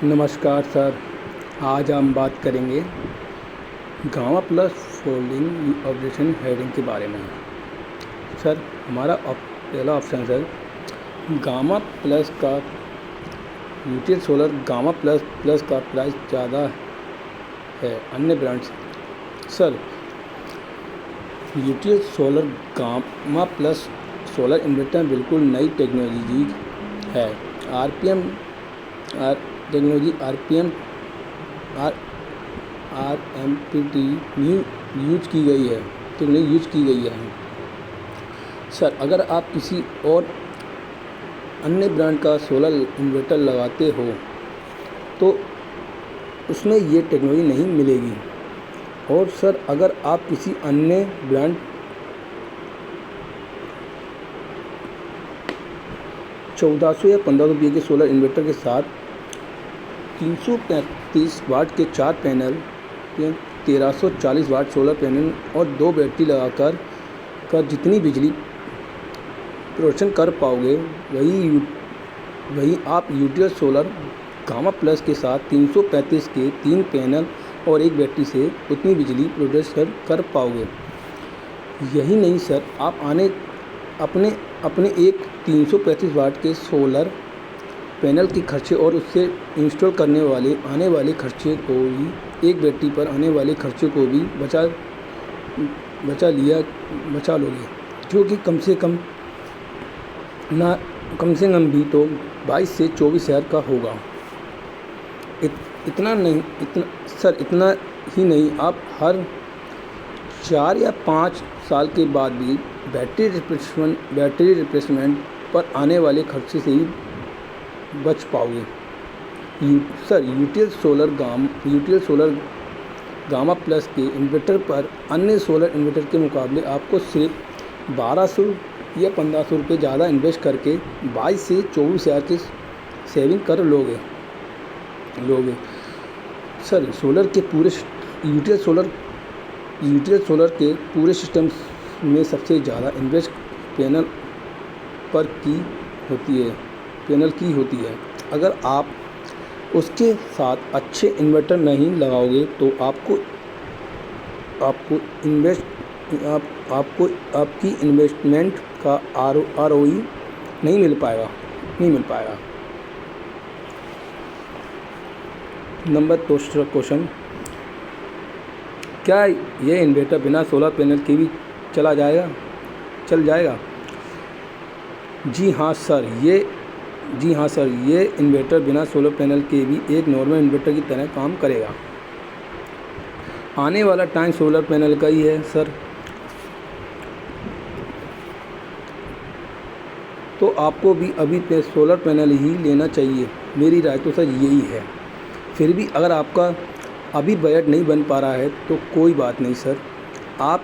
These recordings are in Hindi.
नमस्कार सर, आज हम बात करेंगे gamma plus folding operation heading के बारे में। सर हमारा पहला ऑप्शन सर गामा प्लस का UTL solar gamma plus plus का प्राइस ज़्यादा है अन्य ब्रांड से। Sir UTL solar gamma plus solar inverter बिल्कुल नई टेक्नोलॉजी है। टेक्नोलॉजी RMPT यूज की गई है, टेक्नोलॉजी यूज की गई है। सर अगर आप किसी और अन्य ब्रांड का सोलर इन्वर्टर लगाते हो तो उसमें ये टेक्नोलॉजी नहीं मिलेगी। और सर अगर आप किसी अन्य ब्रांड 1400 या 1500 रुपये के सोलर इन्वर्टर के साथ 335 वाट के 4 पैनल या 1340 वाट सोलर पैनल और 2 बैटरी लगाकर जितनी बिजली प्रोडक्शन कर पाओगे वही आप यूटीएल सोलर गामा प्लस के साथ 335 के 3 पैनल और 1 बैटरी से उतनी बिजली प्रोड्यूस कर पाओगे। यही नहीं सर, आप अपने एक 335 वाट के सोलर पैनल के खर्चे और उससे इंस्टॉल करने वाले आने वाले खर्चे को भी, एक बैटरी पर आने वाले खर्चे को भी बचा लोगे, जो कि कम से कम भी तो 22 से 24 हज़ार का होगा। इतना ही नहीं, आप हर 4 या 5 साल के बाद भी बैटरी रिप्लेसमेंट पर आने वाले खर्चे से ही बच पाओगे। Sir UTL solar gamma plus के इन्वर्टर पर अन्य सोलर इन्वर्टर के मुकाबले आपको सिर्फ 1200 या 1500 रुपये ज़्यादा इन्वेस्ट करके 22 से 24 हज़ार की सेविंग कर लोगे। सर यूटीएल सोलर के पूरे सिस्टम में सबसे ज़्यादा इन्वेस्ट पैनल की होती है। अगर आप उसके साथ अच्छे इन्वर्टर नहीं लगाओगे तो आपकी इन्वेस्टमेंट का ROI नहीं मिल पाएगा। नंबर 2 क्वेश्चन, क्या ये इन्वर्टर बिना सोलर पैनल के भी चल जाएगा? जी हाँ सर, ये इन्वर्टर बिना सोलर पैनल के भी एक नॉर्मल इन्वर्टर की तरह काम करेगा। आने वाला टाइम सोलर पैनल का ही है सर, तो आपको भी अभी पे सोलर पैनल ही लेना चाहिए। मेरी राय तो सर यही है। फिर भी अगर आपका अभी बजट नहीं बन पा रहा है तो कोई बात नहीं सर, आप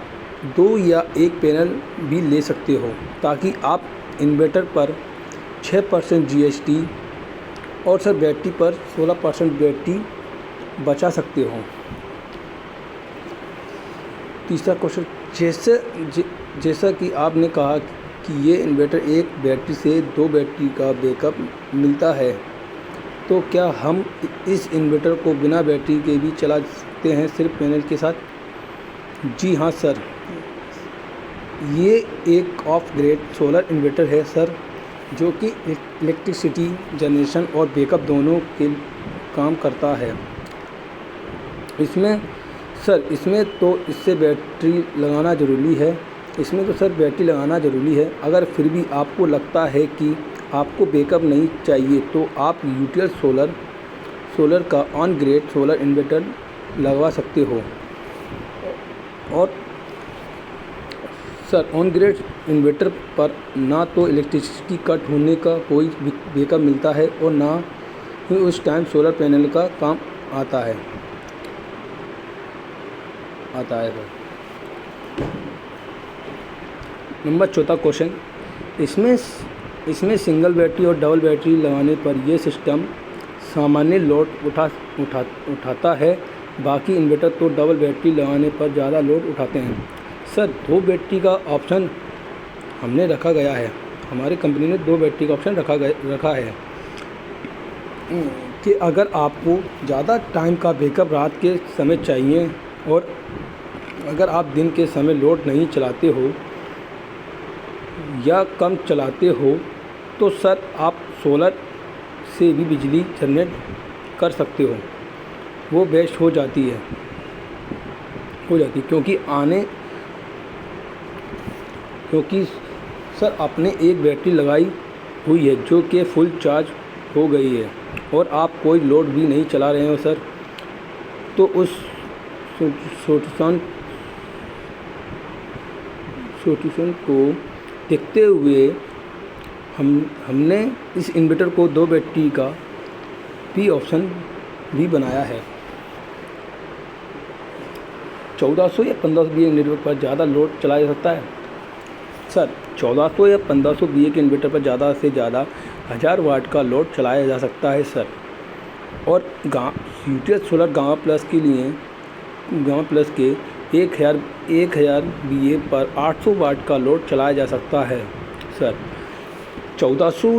2 या 1 पैनल भी ले सकते हो, ताकि आप इन्वर्टर पर 6% GST और सर बैटरी पर 16% बैटरी बचा सकते हो। तीसरा क्वेश्चन, जैसा कि आपने कहा कि ये इन्वर्टर एक बैटरी से 2 बैटरी का बैकअप मिलता है, तो क्या हम इस इन्वर्टर को बिना बैटरी के भी चला सकते हैं सिर्फ पैनल के साथ? जी हाँ सर, ये एक ऑफ ग्रिड सोलर इन्वर्टर है सर, जो कि इलेक्ट्रिसिटी जनरेशन और बैकअप दोनों के काम करता है। इसमें बैटरी लगाना ज़रूरी है। अगर फिर भी आपको लगता है कि आपको बैकअप नहीं चाहिए तो आप यूटीएल सोलर का ऑन ग्रिड सोलर इन्वर्टर लगवा सकते हो। और सर ऑन ग्रिड इन्वर्टर पर ना तो इलेक्ट्रिसिटी कट होने का कोई बैकअप मिलता है और ना ही उस टाइम सोलर पैनल का काम आता है सर। नंबर 4 क्वेश्चन, इसमें सिंगल बैटरी और डबल बैटरी लगाने पर यह सिस्टम सामान्य लोड उठाता है, बाकी इन्वर्टर तो डबल बैटरी लगाने पर ज़्यादा लोड उठाते हैं। सर 2 बैटरी का ऑप्शन हमने रखा गया है, हमारी कंपनी ने 2 बैटरी का ऑप्शन रखा है। कि अगर आपको ज़्यादा टाइम का बैकअप रात के समय चाहिए और अगर आप दिन के समय लोड नहीं चलाते हो या कम चलाते हो तो सर आप सोलर से भी बिजली जनरेट कर सकते हो। वो बेस्ट हो जाती है क्योंकि सर आपने एक बैटरी लगाई हुई है जो कि फुल चार्ज हो गई है और आप कोई लोड भी नहीं चला रहे हो सर, तो उस सोल्यूशन को देखते हुए हमने इस इन्वर्टर को 2 बैटरी का भी ऑप्शन भी बनाया है। 1400 या 1500 VA इन्वर्टर पर ज़्यादा लोड चलाया जा सकता है सर। 1400 या 1500 VA के इन्वर्टर पर ज़्यादा से ज़्यादा 1000 वाट का लोड चलाया जा सकता है सर। और यूटीएस सोलर गामा प्लस के 1000 VA पर 800 वाट का लोड चलाया जा सकता है सर। 1400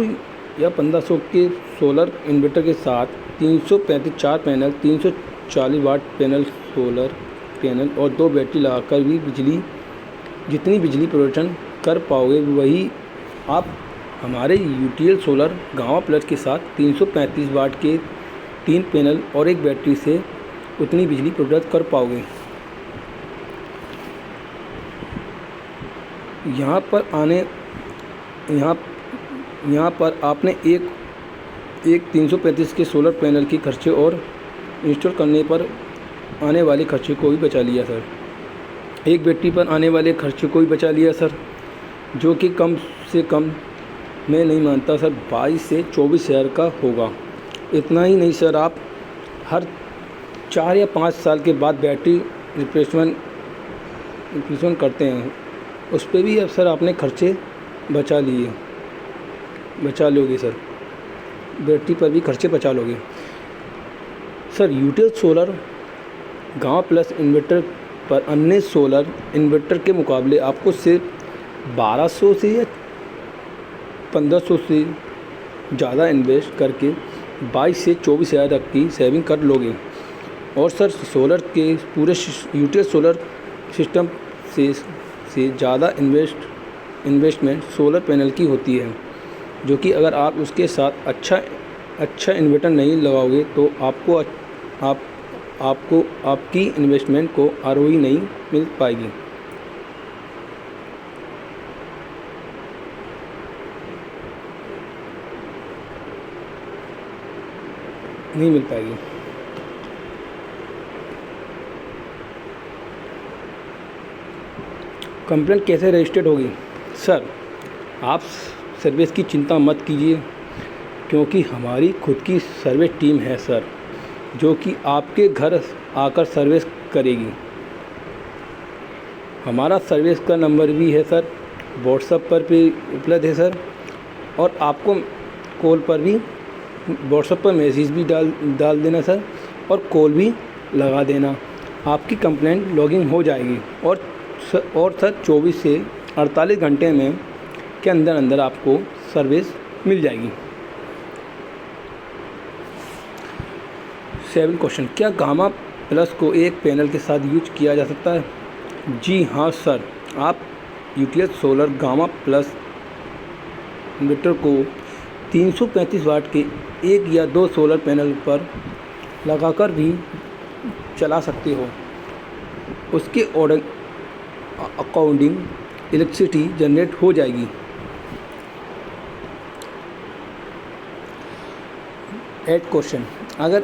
या 1500 के सोलर इन्वर्टर के साथ 335 4 पैनल, 340 वाट पैनल सोलर पैनल और 2 बैटरी लगाकर भी जितनी बिजली प्रोडक्शन कर पाओगे वही आप हमारे यूटीएल सोलर गामा प्लस के साथ 335 वाट के 3 पैनल और 1 बैटरी से उतनी बिजली प्रोडक्ट कर पाओगे। यहाँ पर आपने एक 335 के सोलर पैनल के खर्चे और इंस्टॉल करने पर आने वाले खर्चे को भी बचा लिया सर। एक बैटरी पर आने वाले खर्चे को भी बचा लिया सर, जो कि कम से कम मैं नहीं मानता सर 22 से 24 हज़ार का होगा। इतना ही नहीं सर, आप हर 4 या 5 साल के बाद बैटरी रिप्लेसमेंट करते हैं, उस पर भी अब सर आपने खर्चे बचा लोगे सर। बैटरी पर भी खर्चे बचा लोगे sir. UTL solar gamma plus inverter पर अन्य सोलर इन्वर्टर के मुकाबले आपको सिर्फ 1200 से या 1500 से ज़्यादा इन्वेस्ट करके 22 से 24 हज़ार तक की सेविंग कर लोगे। और सर सोलर के पूरे यूटीएल सोलर सिस्टम से ज़्यादा इन्वेस्टमेंट सोलर पैनल की होती है, जो कि अगर आप उसके साथ अच्छा इन्वर्टर नहीं लगाओगे तो आपको आपकी इन्वेस्टमेंट को आरओई नहीं मिल पाएगी। कंप्लेंट कैसे रजिस्टर्ड होगी सर? आप सर्विस की चिंता मत कीजिए, क्योंकि हमारी खुद की सर्विस टीम है सर, जो कि आपके घर आकर सर्विस करेगी। हमारा सर्विस का नंबर भी है सर, व्हाट्सएप पर भी उपलब्ध है सर, और आपको कॉल पर भी व्हाट्सएप पर मैसेज भी डाल देना सर, और कॉल भी लगा देना। आपकी कंप्लेंट लॉगिंग हो जाएगी और सर 24 से 48 घंटे में के अंदर आपको सर्विस मिल जाएगी। 7 क्वेश्चन, क्या गामा प्लस को एक पैनल के साथ यूज किया जा सकता है? जी हाँ सर, आप UTL solar gamma plus inverter को 335 वाट के 1 या 2 सोलर पैनल पर लगाकर भी चला सकते हो। उसके अकॉर्डिंग इलेक्ट्रिसिटी जनरेट हो जाएगी। 8 क्वेश्चन, अगर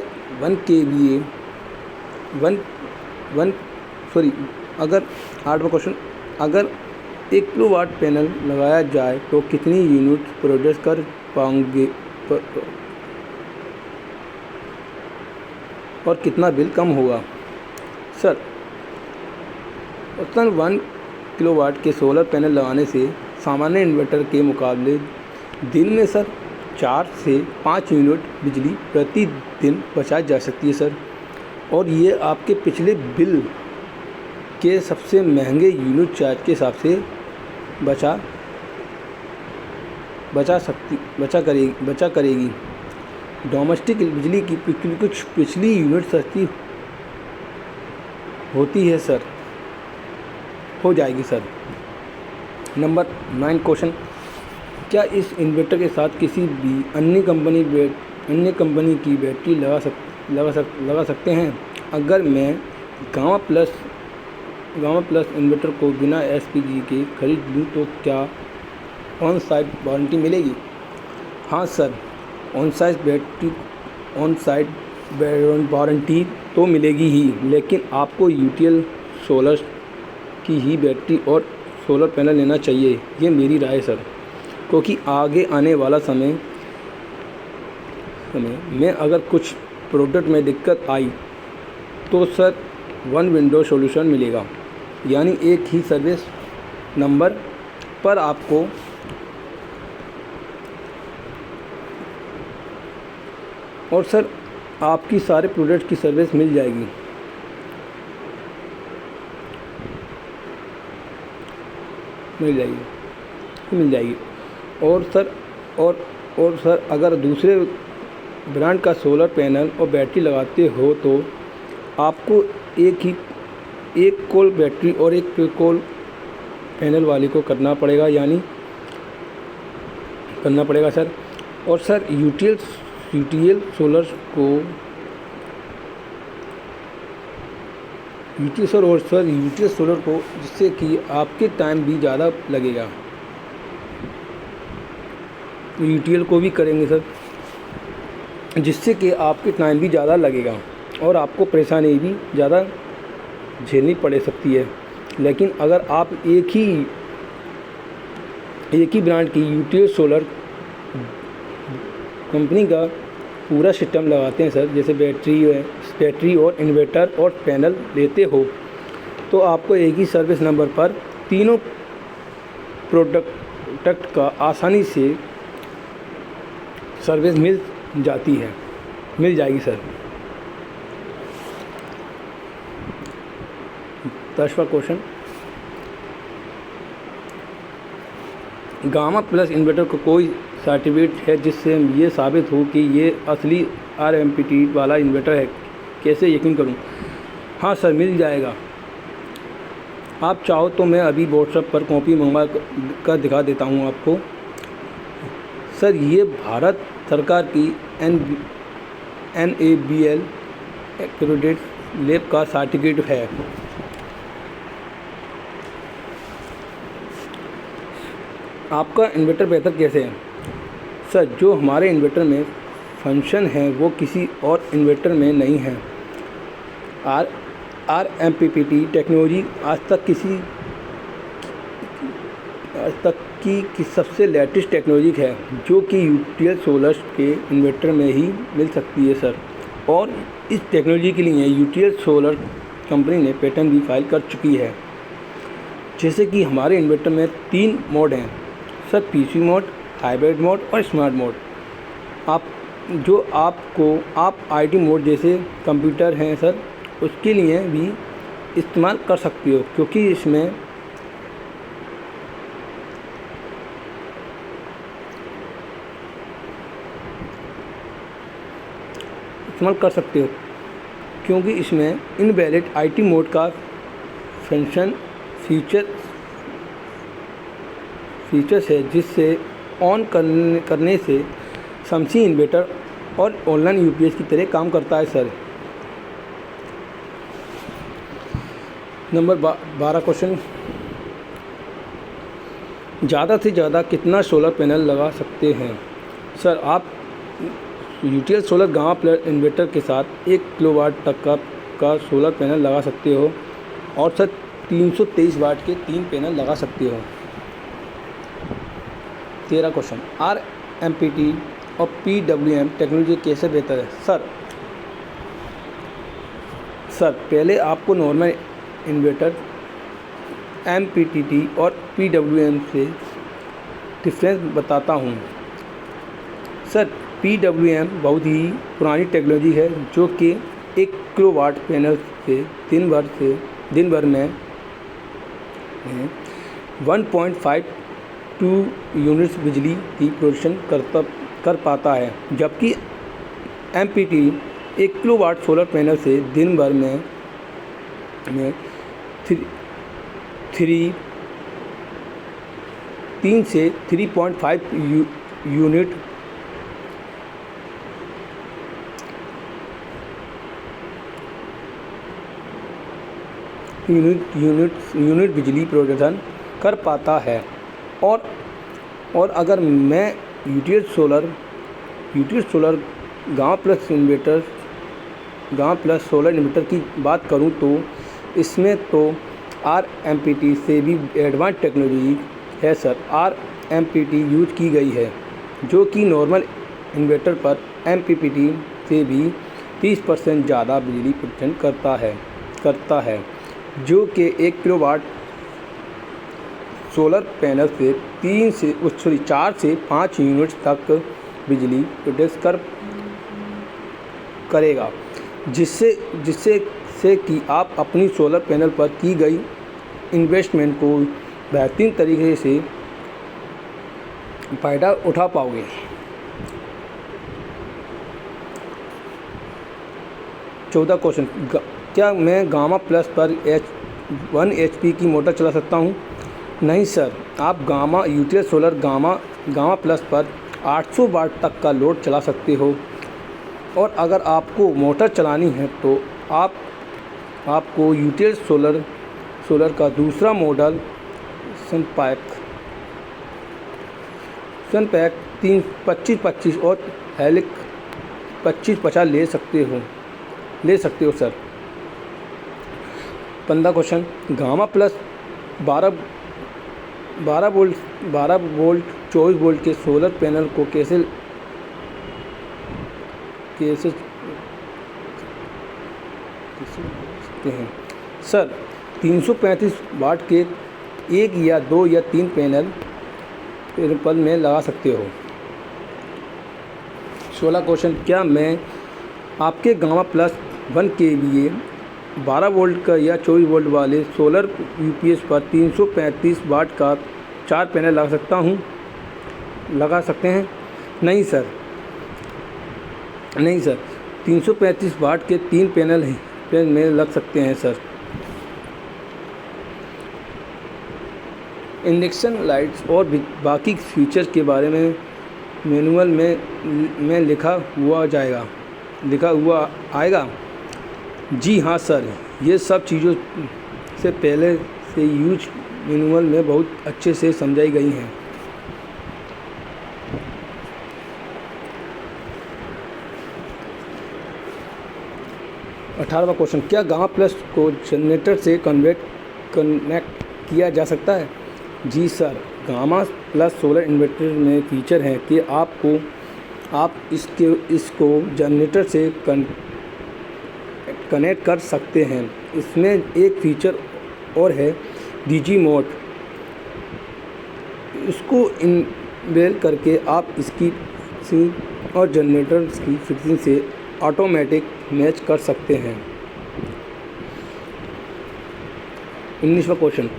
8वां क्वेश्चन, अगर 1 किलोवाट पैनल लगाया जाए तो कितनी यूनिट प्रोड्यूस कर पाएंगे और कितना बिल कम होगा? सर, औसतन 1 किलोवाट के सोलर पैनल लगाने से सामान्य इन्वर्टर के मुकाबले दिन में सर 4 से 5 यूनिट बिजली प्रतिदिन बचाई जा सकती है सर। और ये आपके पिछले बिल के सबसे महंगे यूनिट चार्ज के हिसाब से बचा करेगी। डोमेस्टिक बिजली की कुछ पिछली यूनिट सस्ती होती है सर, हो जाएगी सर। नंबर 9 क्वेश्चन, क्या इस इन्वर्टर के साथ किसी भी अन्य कंपनी की बैटरी लगा सकते हैं? अगर मैं गामा प्लस इन्वर्टर को बिना एसपीजी के खरीद लूँ तो क्या ऑन साइट वारंटी मिलेगी? हाँ सर, ऑन साइट वारंटी तो मिलेगी ही, लेकिन आपको यूटीएल सोलर की ही बैटरी और सोलर पैनल लेना चाहिए, ये मेरी राय है सर। क्योंकि आगे आने वाला समय में अगर कुछ प्रोडक्ट में दिक्कत आई तो सर वन विंडो सॉल्यूशन मिलेगा, यानी एक ही सर्विस नंबर पर आपको और सर आपकी सारे प्रोडक्ट की सर्विस मिल जाएगी। और सर अगर दूसरे ब्रांड का सोलर पैनल और बैटरी लगाते हो तो आपको एक कॉल बैटरी और एक कॉल पैनल वाले को करना पड़ेगा सर। और सर यूटीएल सोलर को जिससे कि आपके टाइम भी ज़्यादा लगेगा, यूटीएल को भी करेंगे सर, जिससे कि आपके टाइम भी ज़्यादा लगेगा और आपको परेशानी भी ज़्यादा झेलनी पड़ सकती है। लेकिन अगर आप एक ही ब्रांड की यूटीएल सोलर कंपनी का पूरा सिस्टम लगाते हैं सर, जैसे बैटरी और इन्वर्टर और पैनल लेते हो, तो आपको एक ही सर्विस नंबर पर तीनों प्रोडक्ट का आसानी से सर्विस मिल जाएगी सर। 10वां क्वेश्चन, गामा प्लस इन्वर्टर को कोई सर्टिफिकेट है जिससे ये साबित हो कि ये असली आरएमपीटी वाला इन्वर्टर है? कैसे यकीन करूं? हाँ सर, मिल जाएगा। आप चाहो तो मैं अभी व्हाट्सएप पर कॉपी मंगवा कर दिखा देता हूं आपको। सर ये भारत सरकार की NABL एक्रेडिटेड लैब का सर्टिफिकेट है। आपका इन्वर्टर बेहतर कैसे है? सर जो हमारे इन्वर्टर में फंक्शन है वो किसी और इन्वर्टर में नहीं है। आरएमपीटी टेक्नोलॉजी आज तक की सबसे लेटेस्ट टेक्नोलॉजी है, जो कि यूटीएल सोलर के इन्वर्टर में ही मिल सकती है सर। और इस टेक्नोलॉजी के लिए यूटीएल सोलर कंपनी ने पेटेंट भी फाइल कर चुकी है। जैसे कि हमारे इन्वर्टर में 3 मोड हैं sir, PC mode, hybrid mode और स्मार्ट मोड। आप आईटी मोड जैसे कंप्यूटर हैं सर, उसके लिए भी इस्तेमाल कर सकते हो, क्योंकि इसमें इनवैलिड आईटी मोड का फीचर्स है, जिससे ऑन करने से समसी इन्वर्टर और ऑनलाइन यूपीएस की तरह काम करता है सर। नंबर 12 क्वेश्चन, ज़्यादा से ज़्यादा कितना सोलर पैनल लगा सकते हैं? सर आप UTL solar gamma plus inverter के साथ 1 किलोवाट तक का सोलर पैनल लगा सकते हो, और सर 323 वाट के 3 पैनल लगा सकते हो। 13 क्वेश्चन, आरएमपीटी और पीडब्ल्यूएम टेक्नोलॉजी कैसे बेहतर है? सर पहले आपको नॉर्मल इन्वर्टर एमपीटीटी और पीडब्ल्यूएम से डिफरेंस बताता हूँ। सर पीडब्ल्यूएम बहुत ही पुरानी टेक्नोलॉजी है, जो कि 1 किलोवाट पैनल से दिन भर में 1.52 यूनिट्स बिजली की प्रोडक्शन कर पाता है, जबकि MPT 1 किलोवाट सोलर पैनल से दिन भर में 3 से 3.5 यूनिट बिजली प्रदान कर पाता है। और अगर मैं यूटीएस सोलर गांव प्लस सोलर इन्वर्टर की बात करूं तो इसमें तो RMPT से भी एडवांस टेक्नोलॉजी है सर। RMPT यूज की गई है जो कि नॉर्मल इन्वर्टर पर MPPT से भी 30% ज़्यादा बिजली प्रदान करता है जो कि 1 किलोवाट सोलर पैनल से 4 से 5 यूनिट तक बिजली प्रोड्यूस करेगा, जिससे कि आप अपनी सोलर पैनल पर की गई इन्वेस्टमेंट को बेहतरीन तरीके से फ़ायदा उठा पाओगे। चौथा क्वेश्चन, क्या मैं गामा प्लस पर 1 HP की मोटर चला सकता हूँ? नहीं सर, आप यूटीएस सोलर गामा प्लस पर 800 वाट तक का लोड चला सकते हो। और अगर आपको मोटर चलानी है तो आपको यूटीएस सोलर का दूसरा मॉडल सनपैक 25-25 और हेलिक 25-50 ले सकते हो sir. 15 question, gamma plus 12 volt 24 volt के सोलर पैनल को कैसे सकते हैं? सर, 335 वाट के 1 या 2 या 3 पैनल पर में लगा सकते हो। 16 क्वेश्चन, क्या मैं आपके गामा प्लस 1 के लिए 12 वोल्ट का या 24 वोल्ट वाले सोलर यूपीएस पर 335 वाट का 4 पैनल लगा सकते हैं? नहीं सर, 335 वाट के 3 पैनल में लग सकते हैं सर। इंडक्शन लाइट्स और बाकी फीचर्स के बारे में मैनुअल में लिखा हुआ आएगा? जी हाँ सर, ये सब चीज़ों से पहले से यूज मैनुअल में बहुत अच्छे से समझाई गई हैं। 18वां क्वेश्चन, क्या गामा प्लस को जनरेटर से कनेक्ट किया जा सकता है? जी sir, gamma plus solar inverter में फीचर है कि आप इसको जनरेटर से कनेक्ट कर सकते हैं। इसमें एक फीचर और है डीजी मोड। इसको इनेबल करके आप इसकी और जनरेटर की फिटिंग से ऑटोमेटिक मैच कर सकते हैं। 19वां question,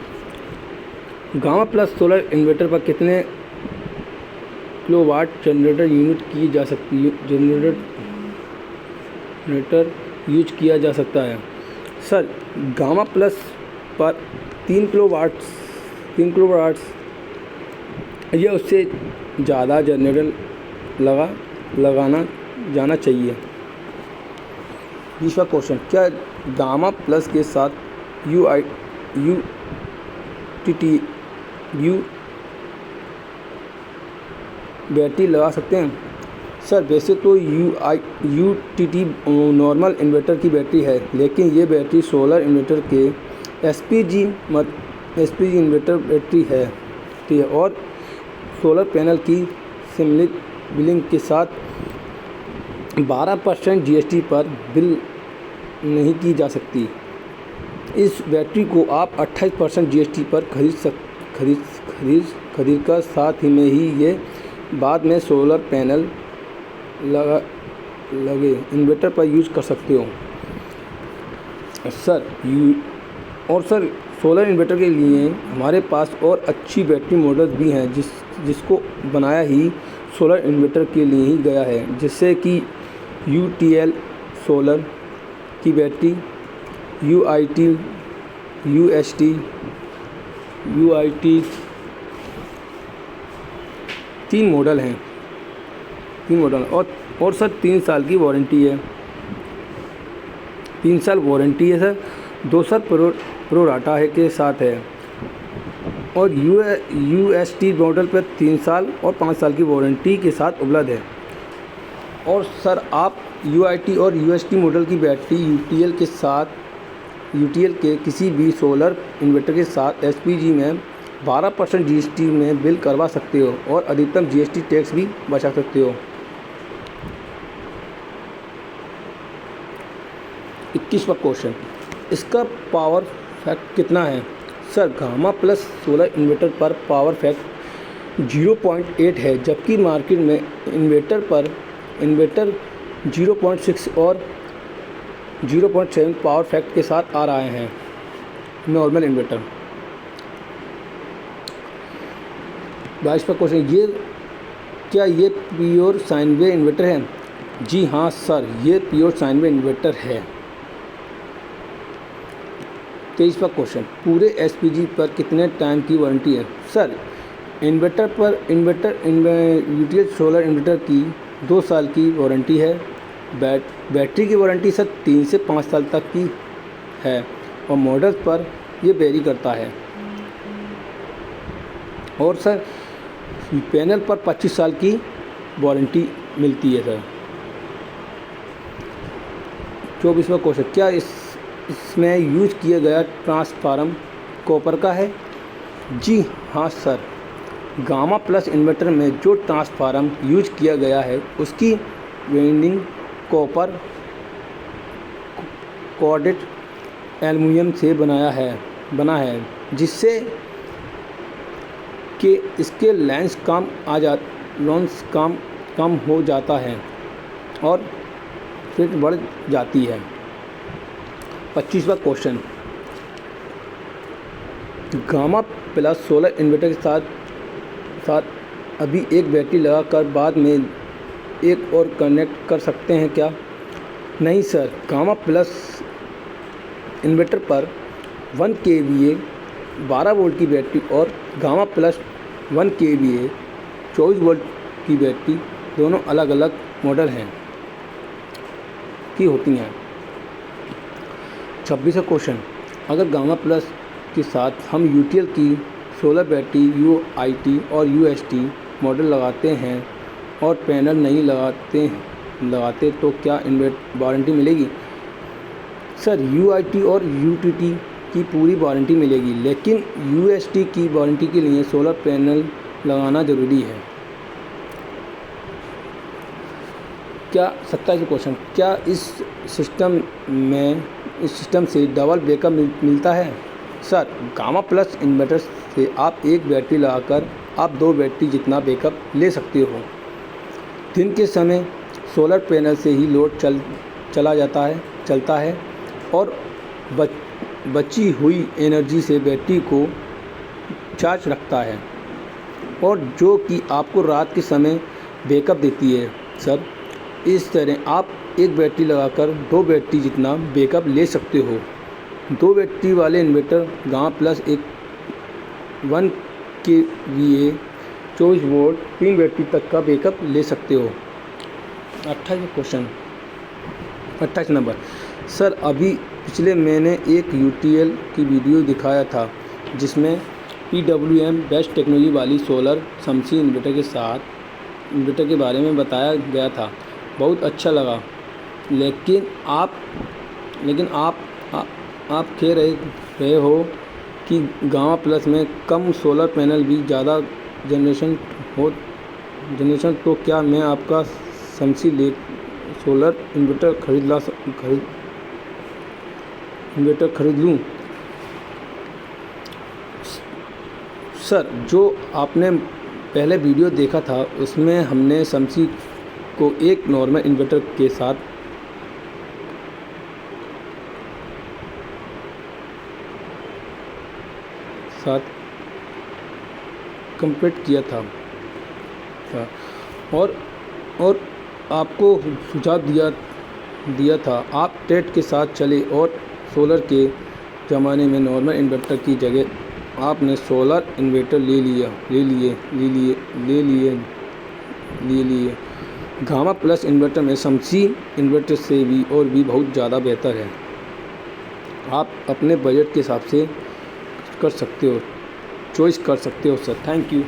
gamma plus solar inverter पर कितने किलोवाट जनरेटर यूज किया जा सकता है? सर, गामा प्लस पर 3 किलोवाट या उससे ज़्यादा जनरेटर लगाना जाना चाहिए। 20वां क्वेश्चन, क्या गामा प्लस के साथ यू बैटरी लगा सकते हैं? सर, वैसे तो यूटीटी नॉर्मल इन्वर्टर की बैटरी है, लेकिन ये बैटरी सोलर इन्वर्टर के एसपीजी इन्वर्टर बैटरी है और सोलर पैनल की सम्मिलित बिलिंग के साथ 12% जीएसटी पर बिल नहीं की जा सकती। इस बैटरी को आप 28% जीएसटी पर खरीद कर साथ ही में ही ये बाद में सोलर पैनल लगे इन्वर्टर पर यूज़ कर सकते हो। सर, सोलर इन्वर्टर के लिए हमारे पास और अच्छी बैटरी मॉडल्स भी हैं जिसको बनाया ही सोलर इन्वर्टर के लिए ही गया है, जिससे कि UTL सोलर की बैटरी, UIT, UIT 3 मॉडल हैं, 3 मॉडल और सर 3 साल की वारंटी है, 3 साल वारंटी है सर। 2 साल प्रो राटा है के साथ है और UST मॉडल पर 3 साल और 5 साल की वारंटी के साथ उपलब्ध है। और सर आप UIT और UST मॉडल की बैटरी UTL के किसी भी सोलर इन्वर्टर के साथ SPG में 12% GST में बिल करवा सकते हो और अधिकतम GST टैक्स भी बचा सकते हो। 21वां क्वेश्चन, इसका पावर फैक्ट कितना है? Sir gamma plus solar inverter पर पावर फैक्ट 0.8 है, जबकि मार्केट में इन्वर्टर 0.6 और 0.7 पावर फैक्ट के साथ आ रहे हैं नॉर्मल इन्वर्टर। 22वां क्वेश्चन, क्या ये प्योर साइन वेव इन्वर्टर है? जी हाँ सर, ये प्योर साइन वेव इन्वर्टर है। 23वां क्वेश्चन, पूरे SPG पर कितने टाइम की वारंटी है? सर UTL सोलर इन्वर्टर की 2 साल की वारंटी है। बैटरी की वारंटी सर 3 से 5 साल तक की है और मॉडल पर ये वेरी करता है। और सर पैनल पर 25 साल की वारंटी मिलती है सर। 24वां क्वेश्चन, क्या इसमें यूज किया गया ट्रांसफार्मर कॉपर का है? जी हाँ सर, गामा प्लस इन्वर्टर में जो ट्रांसफार्मर यूज किया गया है उसकी वाइंडिंग कॉपर कोटेड एल्युमिनियम से बना है जिससे कि इसके लेंस कम हो जाता है और फिट बढ़ जाती है। 25वां question, gamma plus solar inverter के साथ अभी एक बैटरी लगाकर बाद में एक और कनेक्ट कर सकते हैं क्या? नहीं सर, गामा प्लस इन्वर्टर पर 1 kVA 12 वोल्ट की बैटरी और गामा प्लस 1 kVA 24 वोल्ट की बैटरी दोनों अलग अलग मॉडल हैं की होती हैं। 26वां क्वेश्चन, अगर गामा प्लस के साथ हम UTL की सोलर बैटरी UIT और UST मॉडल लगाते हैं और पैनल नहीं लगाते तो क्या वारंटी मिलेगी? सर UIT और UTT की पूरी वारंटी मिलेगी, लेकिन UST की वारंटी के लिए सोलर पैनल लगाना ज़रूरी है। क्या 27वां क्वेश्चन, क्या इस सिस्टम से डबल बैकअप मिलता है? सर गामा प्लस इन्वर्टर से आप एक बैटरी लगाकर आप 2 बैटरी जितना बैकअप ले सकते हो। दिन के समय सोलर पैनल से ही लोड चलता है और बची हुई एनर्जी से बैटरी को चार्ज रखता है और जो कि आपको रात के समय बैकअप देती है। सर इस तरह आप एक बैटरी लगाकर 2 बैटरी जितना बैकअप ले सकते हो। 2 बैटरी वाले inverter gamma plus 1 kVA 24 volt 3 battery तक का बैकअप ले सकते हो। 28वां क्वेश्चन, 28 नंबर, सर अभी पिछले मैंने एक UTL की वीडियो दिखाया था जिसमें PWM बेस्ट टेक्नोलॉजी वाली सोलर शमसी इन्वर्टर के बारे में बताया गया था, बहुत अच्छा लगा। लेकिन आप कह रहे हो कि गामा प्लस में कम सोलर पैनल भी ज़्यादा जनरेशन तो क्या मैं आपका शमसी सोलर इन्वर्टर खरीद लूँ? सर जो आपने पहले वीडियो देखा था उसमें हमने शमसी को एक नॉर्मल इन्वर्टर के साथ कंपेयर किया था और आपको सुझाव दिया था आप टेट के साथ चले और सोलर के ज़माने में नॉर्मल इन्वर्टर की जगह आपने सोलर इन्वर्टर ले लिए। गामा प्लस इन्वर्टर में शमसी इन्वर्टर से भी बहुत ज़्यादा बेहतर है। आप अपने बजट के हिसाब से कर सकते हो, चॉइस कर सकते हो सर। Thank you.